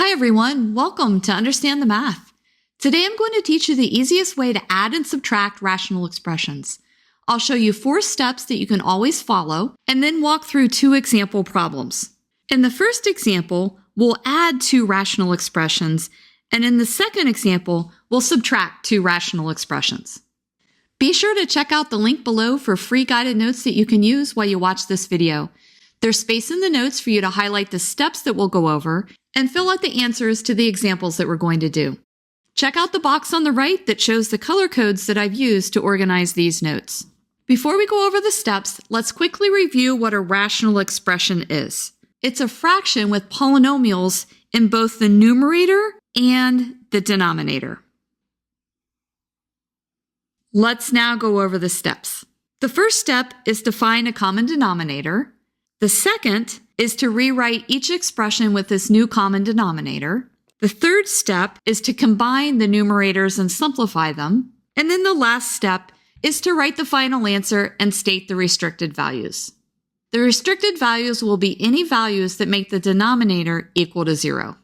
Hi everyone, welcome to Understand the Math. Today I'm going to teach you the easiest way to add and subtract rational expressions. I'll show you 4 steps that you can always follow, and then walk through 2 example problems. In the first example, we'll add 2 rational expressions, and in the second example, we'll subtract 2 rational expressions. Be sure to check out the link below for free guided notes that you can use while you watch this video. There's space in the notes for you to highlight the steps that we'll go over and fill out the answers to the examples that we're going to do. Check out the box on the right that shows the color codes that I've used to organize these notes. Before we go over the steps, let's quickly review what a rational expression is. It's a fraction with polynomials in both the numerator and the denominator. Let's now go over the steps. The first step is to find a common denominator. The second is to rewrite each expression with this new common denominator. The third step is to combine the numerators and simplify them. And then the last step is to write the final answer and state the restricted values. The restricted values will be any values that make the denominator equal to 0.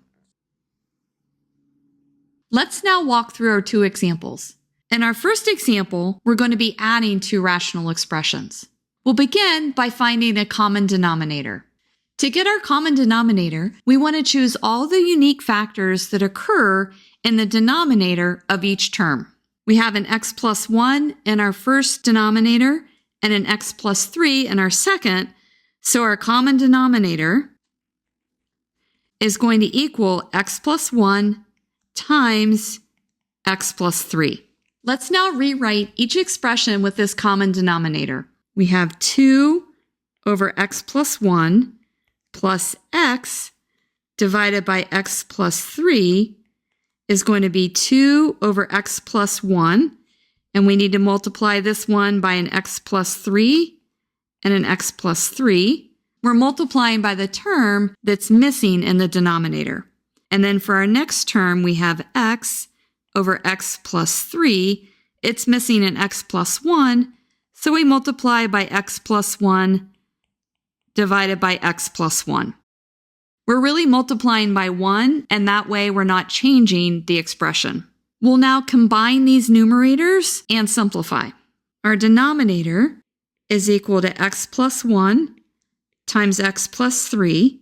Let's now walk through our 2 examples. In our first example, we're going to be adding 2 rational expressions. We'll begin by finding a common denominator. To get our common denominator, we want to choose all the unique factors that occur in the denominator of each term. We have an x plus 1 in our first denominator and an x plus 3 in our second, so our common denominator is going to equal x plus 1 times x plus 3. Let's now rewrite each expression with this common denominator. We have 2 over x plus 1 plus x divided by x plus 3 is going to be 2 over x plus 1, and we need to multiply this one by an x plus 3 and an x plus 3. We're multiplying by the term that's missing in the denominator. And then for our next term, we have x over x plus 3. It's missing an x plus 1, so we multiply by x plus 1 divided by x plus 1. We're really multiplying by 1, and that way we're not changing the expression. We'll now combine these numerators and simplify. Our denominator is equal to x plus 1 times x plus 3,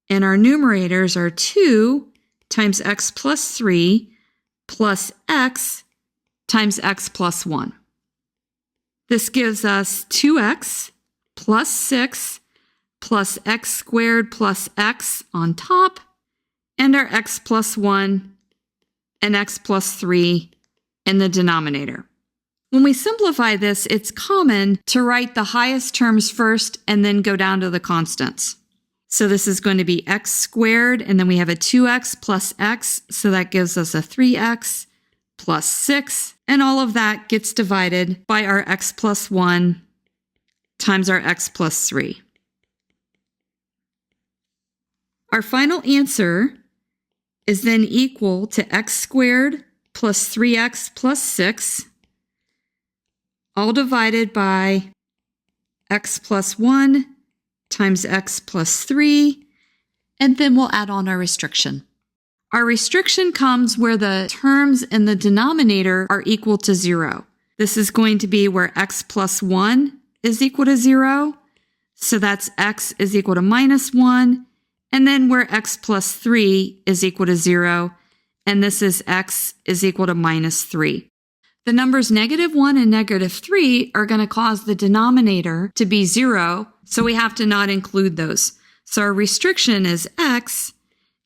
and our numerators are 2 times x plus 3 plus x times x plus 1. This gives us 2x plus 6 plus x squared plus x on top, and our x plus 1 and x plus 3 in the denominator. When we simplify this, it's common to write the highest terms first and then go down to the constants. So this is going to be x squared, and then we have a 2x plus x, so that gives us a 3x plus 6, and all of that gets divided by our x plus 1 times our x plus 3. Our final answer is then equal to x squared plus 3x plus 6, all divided by x plus 1 times x plus 3, and then we'll add on our restriction. Our restriction comes where the terms in the denominator are equal to 0. This is going to be where x plus 1 is equal to 0, so that's x is equal to minus 1, and then where x plus 3 is equal to 0, and this is x is equal to minus 3. The numbers -1 and -3 are going to cause the denominator to be 0, so we have to not include those. So our restriction is x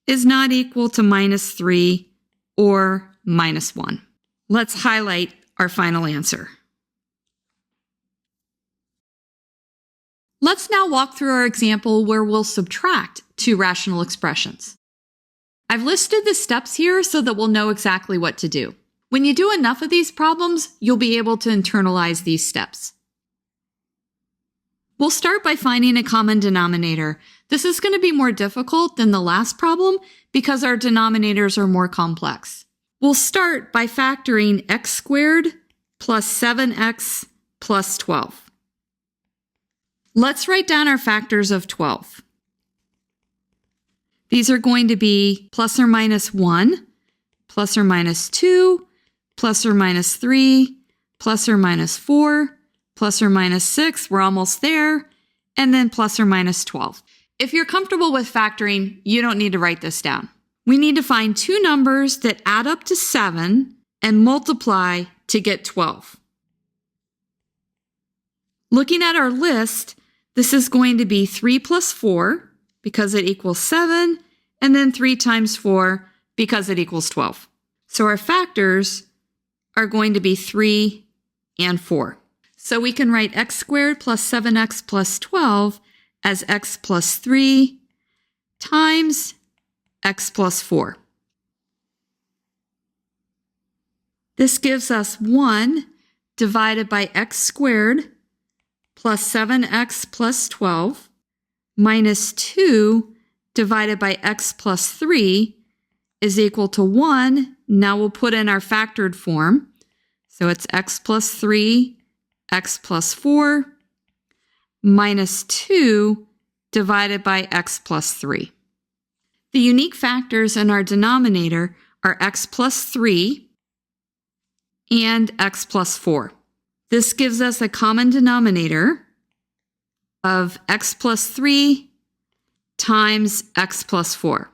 is not equal to -3 or -1. Let's highlight our final answer. Let's now walk through our example where we'll subtract 2 rational expressions. I've listed the steps here so that we'll know exactly what to do. When you do enough of these problems, you'll be able to internalize these steps. We'll start by finding a common denominator. This is going to be more difficult than the last problem because our denominators are more complex. We'll start by factoring x squared plus 7x plus 12. Let's write down our factors of 12. These are going to be plus or minus 1, plus or minus 2, plus or minus 3, plus or minus 4, plus or minus 6, we're almost there, and then plus or minus 12. If you're comfortable with factoring, you don't need to write this down. We need to find two numbers that add up to 7 and multiply to get 12. Looking at our list, this is going to be 3 plus 4 because it equals 7, and then 3 times 4 because it equals 12. So our factors are going to be 3 and 4. So we can write x squared plus 7x plus 12 as x plus 3 times x plus 4. This gives us 1 divided by x squared plus 7x plus 12 minus 2 divided by x plus 3 is equal to 1. Now we'll put in our factored form. So it's x plus 3, x plus 4, minus 2 divided by x plus 3. The unique factors in our denominator are x plus 3 and x plus 4. This gives us a common denominator of x plus 3 times x plus 4.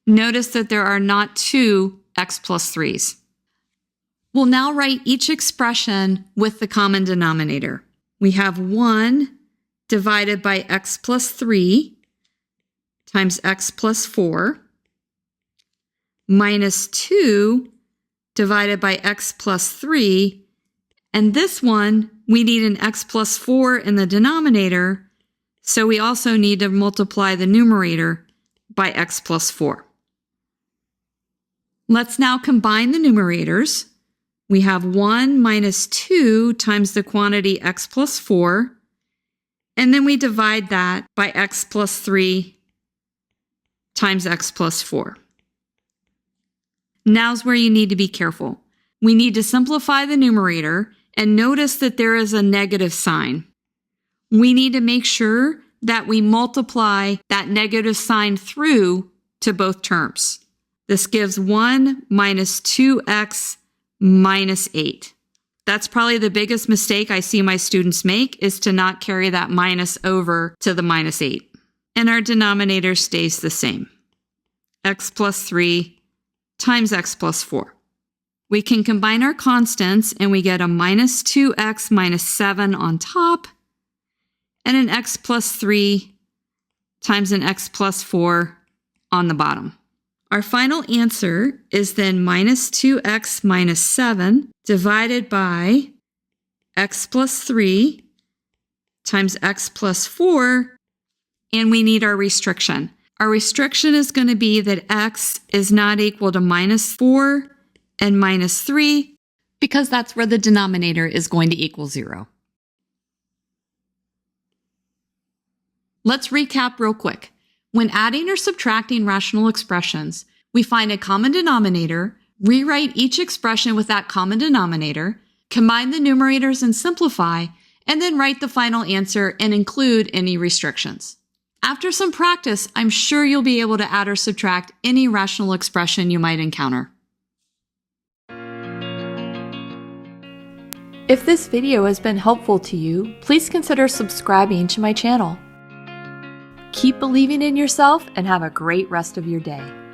Notice that there are not two x plus 3's. We'll now write each expression with the common denominator. We have 1 divided by x plus 3 times x plus 4 minus 2 divided by x plus 3. And this one, we need an x plus 4 in the denominator, so we also need to multiply the numerator by x plus 4. Let's now combine the numerators. We have 1 minus 2 times the quantity x plus 4, and then we divide that by x plus 3 times x plus 4. Now's where you need to be careful. We need to simplify the numerator and notice that there is a negative sign. We need to make sure that we multiply that negative sign through to both terms. This gives 1 minus 2x minus 8. That's probably the biggest mistake I see my students make, is to not carry that minus over to the minus 8. And our denominator stays the same. X plus 3 times x plus 4. We can combine our constants and we get a minus 2x minus 7 on top and an x plus 3 times an x plus 4 on the bottom. Our final answer is then minus 2x minus 7 divided by x plus 3 times x plus 4, and we need our restriction. Our restriction is going to be that x is not equal to minus 4 and minus 3, because that's where the denominator is going to equal 0. Let's recap real quick. When adding or subtracting rational expressions, we find a common denominator, rewrite each expression with that common denominator, combine the numerators and simplify, and then write the final answer and include any restrictions. After some practice, I'm sure you'll be able to add or subtract any rational expression you might encounter. If this video has been helpful to you, please consider subscribing to my channel. Keep believing in yourself and have a great rest of your day.